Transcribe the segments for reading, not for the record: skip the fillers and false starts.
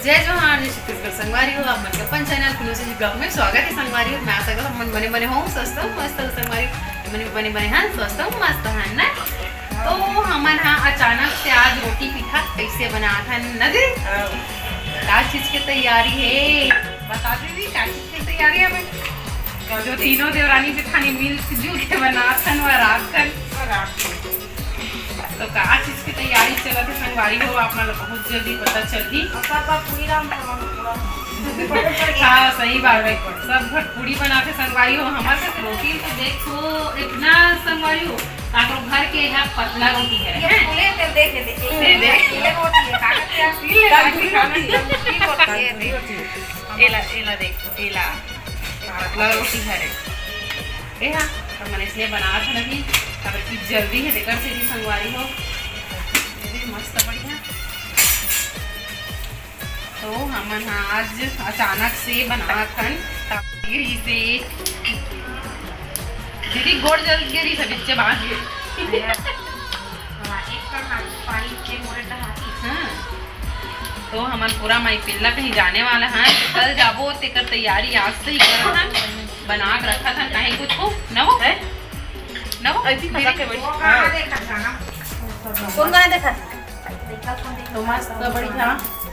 जय जोहार, जय छत्तीसगढ़ संगवारी हो। आप मन के अपन चैनल कुलूसी ब्लॉग में स्वागत है। संगवारी हो, मैं आशा करता हूँ मन बने बने हो स्वस्थ हो मस्त हो। संगवारी मन बने बने हैं स्वस्थ हो मस्त है ना। तो हमन हाँ अचानक से आज रोटी पीठा कैसे बना था नदी क्या चीज की तैयारी है बता दीदी, क्या चीज की तैयारी है हमें। तो जो तीनों देवरानी जेठानी मिल जुल के बना थन व रात थन तो का चीज की तैयारी चला थे संगवारी हो। आप मतलब बहुत जल्दी पता चल हाँ सही बात है। सब भटपूरी बनाते संगवारी हो। हमारे साथ रोटी तो देखो इतना संगवारी हो ताकि घर के यहाँ पतला रोटी है एला देखो एला पतला रोटी है तो मैंने इसलिए बना था नहीं ताकि जल्दी है देकर से संगवारी हो मस्त बढ़िया। तो हम आज अचानक से बना थन से दीदी गोड़ जल गिरी सब बच्चे बांध गए तो हमार पूरा माई पिल्ला कहीं जाने वाला है। कल जाबो तेकर तैयारी आज से ही करत हन बना के रखा था कहीं कुछ हो न हो है न हो ऐसी खा के बैठ कौन गाना देखा तो मस्त बढ़िया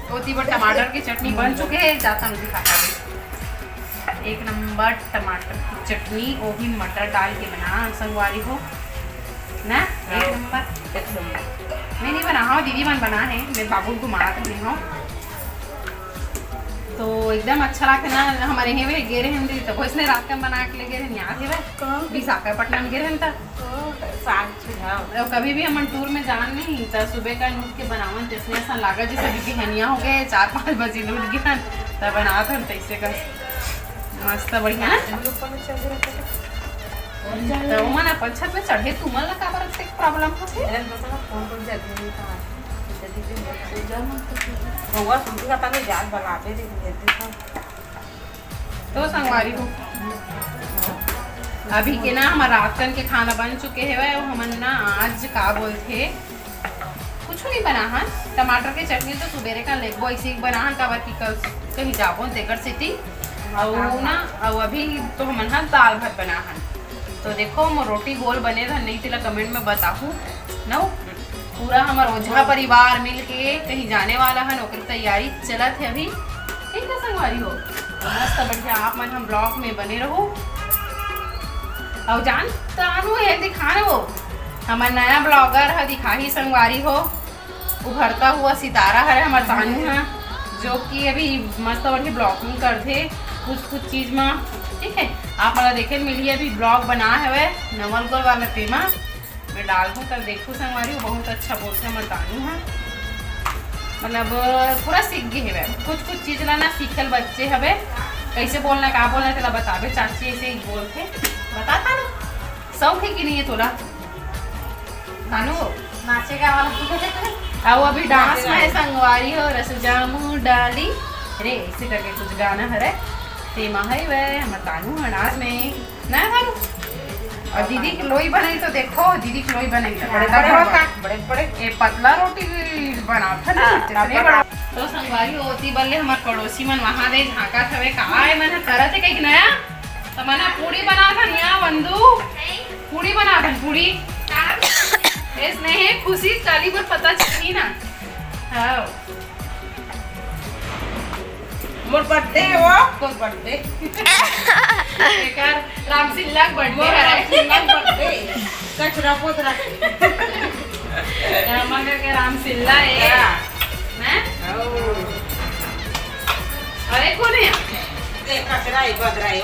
रोटी पर टमाटर की चटनी बन चुके हैं जाता मुझे खा एक नंबर टमाटर की चटनी वो भी मटर डाल के बना संगवारी हो ना एक नंबर। मैं नहीं बना हाँ दीदी मन बना है मेरे बाबू को मारा नहीं हो तो एकदम अच्छा लगता ना। हमारे यहाँ वे गे रहे हैं दीदी तो इसने रात का बना के ले गए हैं यहाँ थे विशाखापट्टनम में गे रहे हैं तो कभी भी हम टूर में जान नहीं तो सुबह का नूट के बनावन जिसने ऐसा लगा जैसे दीदी हनिया हो गए 4-5 बजे नूट गया तब बना था तैसे का मस्त बढ़िया ना। तो मन अपन छत पे चढ़े तुमन ला का बरत एक प्रॉब्लम होथे फोन कर जाती होगा सुनती का तने याद बनाते दे तो संगवारी हो अभी के ना हमारा रातन के खाना बन चुके हैं और हमन ना आज का बोलते कुछ नहीं बना है। टमाटर की चटनी तो सुबेरे का लेगो ऐसे ही बना है काबर की कल कहीं जाबो देकर सिटी और ना और अभी तो हमन हाँ दाल भात बना है। तो देखो हम रोटी गोल बने था नहीं तिला कमेंट में बताऊँ न पूरा हमारा ओझा परिवार मिल के कहीं जाने वाला है नौकरी तैयारी चला थे अभी ठीक है संगवारी हो मस्त बढ़िया। आप मन हम ब्लॉग में बने रहो और जानता है दिखा रहे हो हमारा नया ब्लॉगर है दिखा ही संगवारी हो उभरता हुआ सितारा है हमारे तानू है जो कि अभी मस्त बढ़िया ब्लॉगिंग करते कुछ चीज में ठीक है। आप मला देखे मिलिए अभी ब्लॉग बना है नवलगढ़ वाला तेमा मैं डाल दूँ तब देखो संगवारी बहुत अच्छा बोलते हैं तानू है मतलब पूरा सीख गए है कुछ चीज ला ना सीखल बच्चे हवे कैसे बोलना क्या बोलना तेला बतावे चाची ऐसे ही बोलते बताता ना शौक है कि नहीं है तोला तानू नाचेगा वाला अब अभी डांस में है संगवारी हो रस जामू डाली रे ऐसे करके कुछ गाना है तेमा है वह हम तानू है डांस में ना तानू और दीदी की लोई बनाई तो देखो दीदी की लोई बनाई बड़े ये पतला रोटी बना था तो संगवारी होती बल्ले हमारे पड़ोसी मन वहाँ दे झाँका थे कहा है मैंने करत है कहीं नया तो मैंने पूड़ी बना था यहाँ बंधु पूड़ी बना था पूड़ी नहीं खुशी चाली पर पता चली ना हाँ मोर बर्थडे है वो कोई बर्थडे बेकार रामसिल्ला बर्थडे है रामसिल्ला बर्थडे कचरा पोतरा मगर के रामसिल्ला है ना अरे कौन है ये कचरा ही बदरा है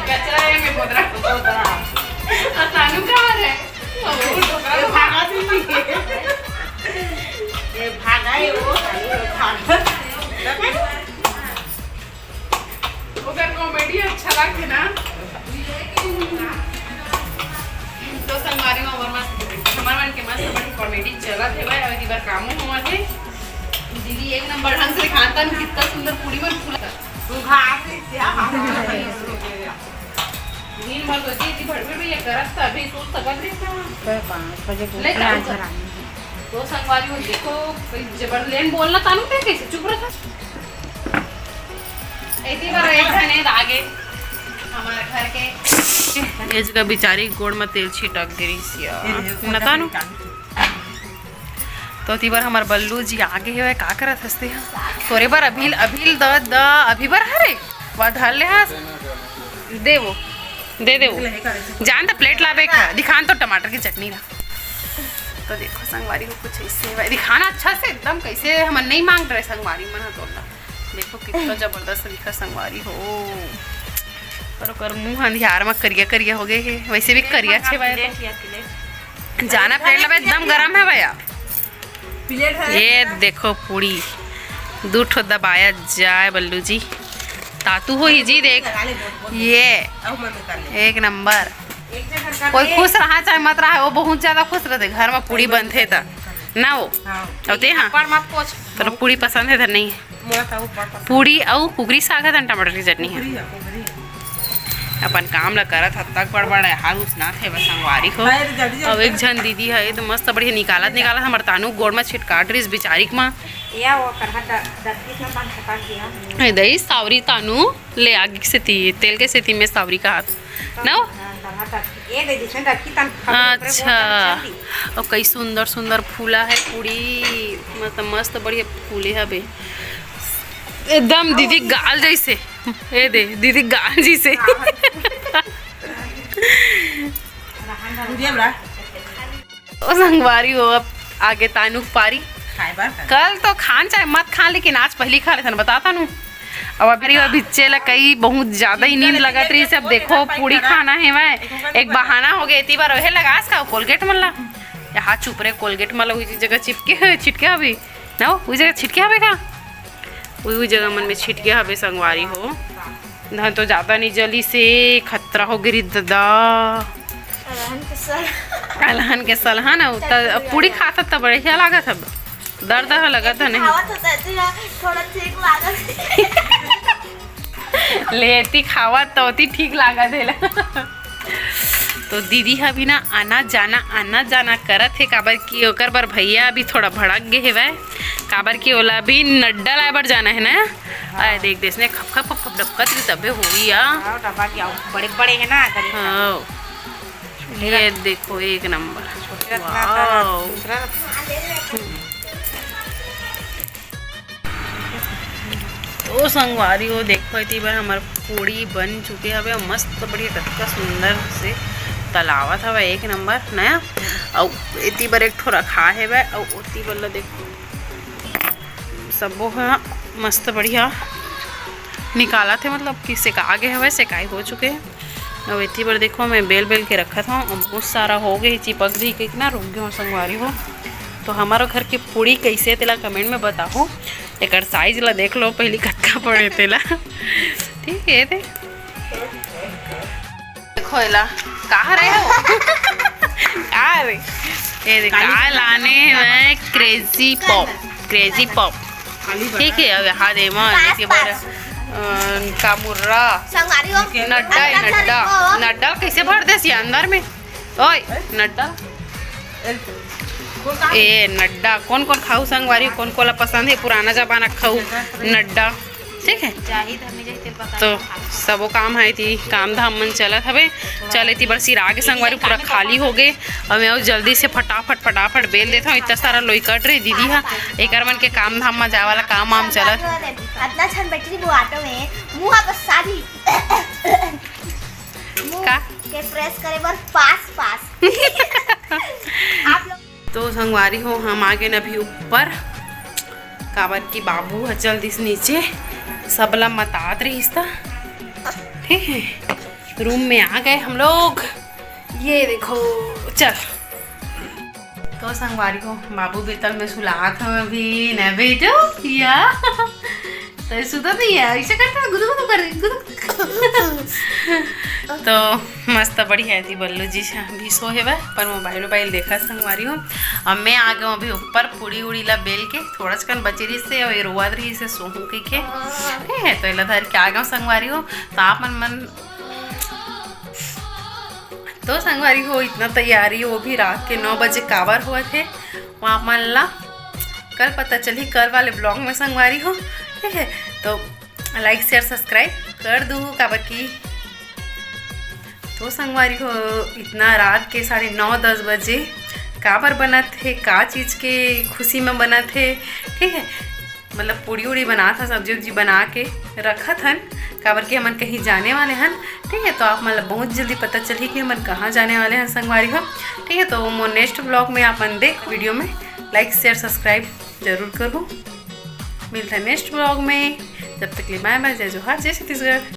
कचरा है मैं बदरा तानू कहाँ है ये भागा ये भागा है वो उधर कॉमेडी अच्छा लगते ना तो संगवारी में हमारे मन के मस्त बड़ी कॉमेडी चला थे भाई अभी बार काम हुआ थे दीदी एक नंबर ढंग से खाता कितना सुंदर पूरी में फूला दिन भर सोची थी भड़बड़ भी ये करत था अभी सोच सकत रही था 5 बजे तो संगवारी हो देखो जबरदस्त बोलना तानू थे कैसे चुप रखा ऐसी बार एक जने आगे हमारे घर के ये जगह बेचारी गोड़ में तेल छिटक गिरी सिया न तानू तो ती बार हमार बल्लू जी आगे है का करत हस्ते तोरे बार अभी अभी द अभी बार हरे वा धर ले हास दे वो दे दे वो जान तो प्लेट लावे का दिखान तो टमाटर की चटनी ला तो देखो संगवारी को कुछ इससे दिखाना अच्छा से एकदम कैसे हम नहीं मांग रहे संगवारी मन तो देखो कितना जबरदस्त दिखा संगवारी हो पर ओकर मुंह अंधियार में करिया करिया हो गए है वैसे भी करिया छे भाई तो जाना प्लेट लावे एकदम गरम है भैया ये देखो पूरी दूठो दबाया जाए बल्लू जी तातू हो ही जी देख ये एक नंबर कोई खुश रहा चाहे मत रहा वो बहुत ज्यादा खुश रहते घर में पूरी बनते था ना वो होते हाँ तो पूरी पसंद है नहीं पूरी और पुगरी साग है टमाटर की चटनी है अपन काम ला करत हद तक बड़ हाल उसना थे बस संगवारी को अब एक जन दीदी है तो मस्त बढ़िया निकालत हमर तानू गोड़ में छिटकाट रही बेचारी में या वो करहा दत्ती से बंद हटा दिया दही सावरी तानू ले आगे से तेल के सेती में सावरी का हाथ ना अच्छा और कई सुंदर सुंदर फूला है पूरी मतलब मस्त बढ़िया फूले है बे एकदम दीदी गाल जैसे ये दे दीदी गाल जैसे ओ संगवारी हो अब आगे तानुक पारी कल तो खान चाहे मत खान लेकिन आज पहली खा लेते बताता नू अब अभी बिच्चे ला कई बहुत ज्यादा ही नींद लगत रही सब देखो पूरी खाना है वह एक बहाना हो गया इतनी बार वह लगास का कोलगेट मल्ला यहाँ चुप रहे कोलगेट मल्ला उसी जगह चिपके छिटके अभी ना उस जगह छिटके हवे का वही जगह मन में छिट गया हवे संगवारी हो न तो ज्यादा नहीं जली से खतरा हो गिरी दादा अलहन के सलहन पूरी खाता तब बढ़िया लागत अब दर्द लगा था नहीं लेती खावा तो ठीक लागा देला तो दीदी अभी ना आना जाना करत है काबर की ओकर बर भैया अभी थोड़ा भड़क गए है काबर की ओला भी नड्डा लाए बर जाना है ना आए देख देसने खप खप खप डबकत तबे होई या डब्बा की बड़े बड़े है ना हां ये देखो एक नंबर वाओ ओ संगवारी हो देखो इतनी बार हमार पूड़ी बन चुके हवे मस्त बढ़िया कतका सुंदर से तलावा था एक नंबर नया और इतनी बार एक ठो रखा है वह और उतनी बल्ला देखो सबो है मस्त बढ़िया निकाला थे मतलब कि सेका आगे है वह सेकाई हो चुके हैं और इतनी बार देखो मैं बेल के रखा था और बहुत सारा हो गई चिपक भी कितना रुक गया संगवारी हो तो हमारा घर की पूड़ी कैसे तेला कमेंट में बताओ एक साइज ला देख लो पहली कटका पड़े तेला ठीक है थे देखो एला कहाँ रहे हो कहाँ रे ये कहाँ लाने हैं क्रेजी पॉप ठीक है अब यहाँ दे इसके बारे कामुर्रा नड्डा कैसे भर दे अंदर में ओए नड्डा ए नड्डा कौन कौन खाऊ संगवारी कौन कोला पसंद है पुराना जमाना खाऊ नड्डा ठीक है तो सबो काम है थी काम धाम मन चलत हवे चले थी बरसी रागे संगवारी पूरा खाली हो गए और मैं जल्दी से फटाफट बेल देता हूँ इतना सारा लोई कट रही दीदी हाँ एक मन के काम धाम में जाए वाला काम वाम चलत इतना छन बैठी वो ऑटो में मुंह पर साड़ी का के प्रेस करे बर पास आप लोग तो संगवारी हो हम आगे न भी ऊपर काबर की बाबू है जल्दी से नीचे सबला मतात रही ठीक है रूम में आ गए हम लोग ये देखो चल तो संगवारी को बाबू बेतल में सुला था अभी न बेटो या तो सुधा नहीं है ऐसे करता गुदु कर तो मस्त बढ़िया थी बल्लू जी भी सो है वह पर मोबाइल देखा संगवारी हूँ अब मैं आ गया अभी ऊपर पूड़ी उड़ी ला बेल के थोड़ा सा बची रही से और रोआ रही से सोहू के ठीक है तो इला धर के आ गया संगवारी हो तो आप मन तो संगवारी हो इतना तैयारी वो भी रात के 9 बजे कावर हुआ थे वो आप मन ला कल पता चली कल वाले ब्लॉग में संगवारी हो, ठीक है। तो लाइक शेयर सब्सक्राइब कर दू काबर की तो संगवारी हो इतना रात के 9:30-10 बजे काबर बनत है, का चीज़ के खुशी में बनत है, ठीक है। मतलब पूड़ी उड़ी बना था, सब्जी उब्जी बना के रखत हन काबर के हमन कहीं जाने वाले हन, ठीक है। तो आप मतलब बहुत जल्दी पता चली कि हमन कहाँ जाने वाले हैं संगवारी हो, ठीक है। तो मो नेक्स्ट ब्लॉग में आपन देख वीडियो में लाइक शेयर सब्सक्राइब जरूर करूँ। मिलता है नेक्स्ट ब्लॉग में, जब तक के लिए बाय बाय, जय जोहार, जय छत्तीसगढ़।